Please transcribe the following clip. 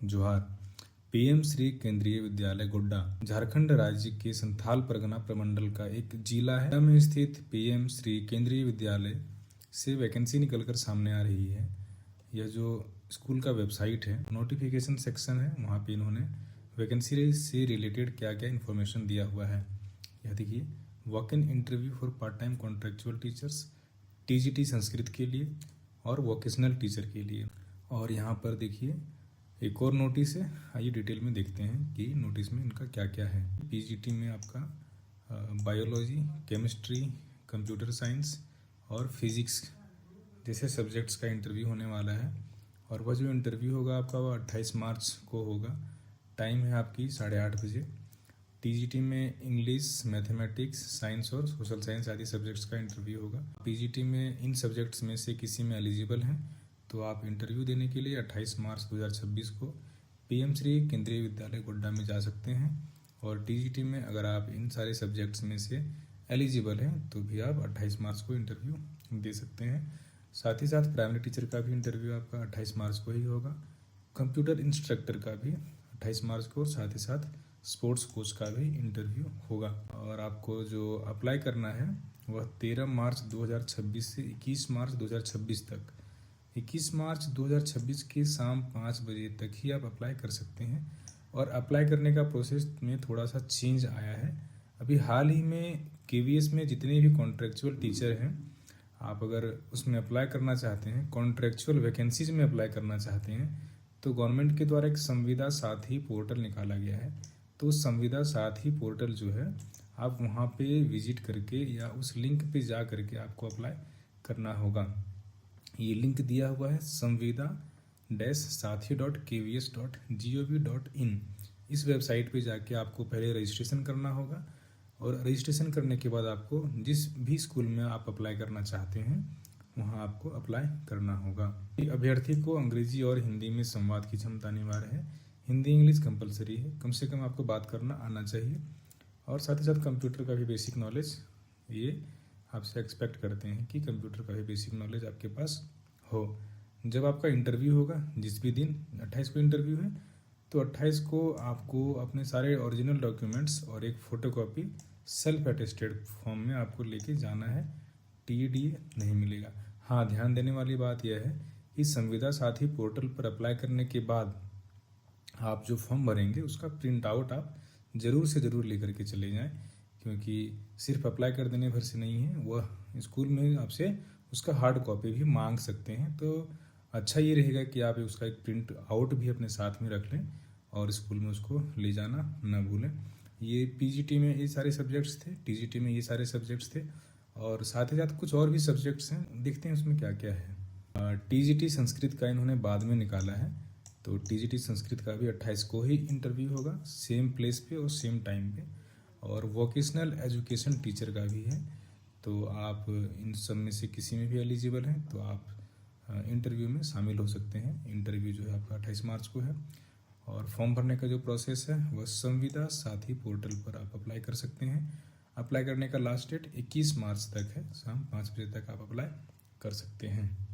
जोहार। पीएम श्री केंद्रीय विद्यालय गोड्डा झारखंड राज्य के संथाल परगना प्रमंडल का एक जिला है। में स्थित पीएम श्री केंद्रीय विद्यालय से वैकेंसी निकलकर सामने आ रही है। यह जो स्कूल का वेबसाइट है, नोटिफिकेशन सेक्शन है, वहाँ पे इन्होंने वैकेंसी से रिलेटेड क्या क्या इन्फॉर्मेशन दिया हुआ है। यह देखिए, walk in interview for part time contractual teachers, TGT Sanskrit के लिए और वोकेशनल टीचर के लिए। और यहाँ पर देखिए एक और नोटिस है, आइए डिटेल में देखते हैं कि नोटिस में इनका क्या क्या है। पीजीटी में आपका बायोलॉजी, केमिस्ट्री, कंप्यूटर साइंस और फिजिक्स जैसे सब्जेक्ट्स का इंटरव्यू होने वाला है। और वह जो इंटरव्यू होगा आपका वो 28 मार्च को होगा। टाइम है आपकी 8:30 बजे। टीजीटी में इंग्लिश, मैथमेटिक्स, साइंस और सोशल साइंस आदि सब्जेक्ट्स का इंटरव्यू होगा। पीजीटी में इन सब्जेक्ट्स में से किसी में एलिजिबल हैं तो आप इंटरव्यू देने के लिए 28 मार्च 2026 को पीएम श्री केंद्रीय विद्यालय गोड्डा में जा सकते हैं। और टीजीटी में अगर आप इन सारे सब्जेक्ट्स में से एलिजिबल हैं तो भी आप 28 मार्च को इंटरव्यू दे सकते हैं। साथ ही साथ प्राइमरी टीचर का भी इंटरव्यू आपका 28 मार्च को ही होगा। कंप्यूटर इंस्ट्रक्टर का भी 28 मार्च को, साथ ही साथ स्पोर्ट्स कोच का भी इंटरव्यू होगा। और आपको जो अप्लाई करना है वह 13 मार्च 2026 से 21 मार्च 2026 तक, 21 मार्च 2026 की शाम 5 बजे तक ही आप अप्लाई कर सकते हैं। और अप्लाई करने का प्रोसेस में थोड़ा सा चेंज आया है। अभी हाल ही में केवीएस में जितने भी कॉन्ट्रेक्चुअल टीचर हैं, आप अगर उसमें अप्लाई करना चाहते हैं, कॉन्ट्रेक्चुअल वैकेंसीज में अप्लाई करना चाहते हैं, तो गवर्नमेंट के द्वारा एक संविदा साथी पोर्टल निकाला गया है। तो संविदा साथी पोर्टल जो है, आप वहाँ पे विजिट करके या उस लिंक पे जा करके आपको अप्लाई करना होगा। ये लिंक दिया हुआ है संविदा-साथी.kvs.gov.in। इस वेबसाइट पे जाके आपको पहले रजिस्ट्रेशन करना होगा। और रजिस्ट्रेशन करने के बाद आपको जिस भी स्कूल में आप अप्लाई करना चाहते हैं वहाँ आपको अप्लाई करना होगा। अभ्यर्थी को अंग्रेजी और हिंदी में संवाद की क्षमता अनिवार्य है। हिंदी इंग्लिश कंपलसरी है, कम से कम आपको बात करना आना चाहिए। और साथ ही साथ कंप्यूटर का भी बेसिक नॉलेज, ये आपसे एक्सपेक्ट करते हैं कि कंप्यूटर का भी बेसिक नॉलेज आपके पास हो। जब आपका इंटरव्यू होगा, जिस भी दिन 28 को इंटरव्यू है, तो 28 को आपको अपने सारे ओरिजिनल डॉक्यूमेंट्स और एक फ़ोटोकॉपी सेल्फ अटेस्टेड फॉर्म में आपको लेके जाना है। टीडीए नहीं मिलेगा। हाँ, ध्यान देने वाली बात यह है कि संविदा साथी पोर्टल पर अप्लाई करने के बाद आप जो फॉर्म भरेंगे उसका प्रिंट आउट आप ज़रूर से ज़रूर लेकर के चले जाएं, क्योंकि सिर्फ अप्लाई कर देने भर से नहीं है, वह स्कूल में आपसे उसका हार्ड कॉपी भी मांग सकते हैं। तो अच्छा ये रहेगा कि आप उसका एक प्रिंट आउट भी अपने साथ में रख लें और स्कूल में उसको ले जाना ना भूलें। ये पीजीटी में ये सारे सब्जेक्ट्स थे, टीजीटी में ये सारे सब्जेक्ट्स थे, और साथ ही साथ कुछ और भी सब्जेक्ट्स हैं। देखते हैं उसमें क्या क्या है। टीजीटी संस्कृत का इन्होंने बाद में निकाला है, तो टीजीटी संस्कृत का भी 28 को ही इंटरव्यू होगा, सेम प्लेस पे और सेम टाइम पे। और वोकेशनल एजुकेशन टीचर का भी है। तो आप इन सब में से किसी में भी एलिजिबल हैं तो आप इंटरव्यू में शामिल हो सकते हैं। इंटरव्यू जो है आपका 28 मार्च को है। और फॉर्म भरने का जो प्रोसेस है वह संविदा साथी पोर्टल पर आप अप्लाई कर सकते हैं। अप्लाई करने का लास्ट डेट 21 मार्च तक है, शाम 5 बजे तक आप अप्लाई कर सकते हैं।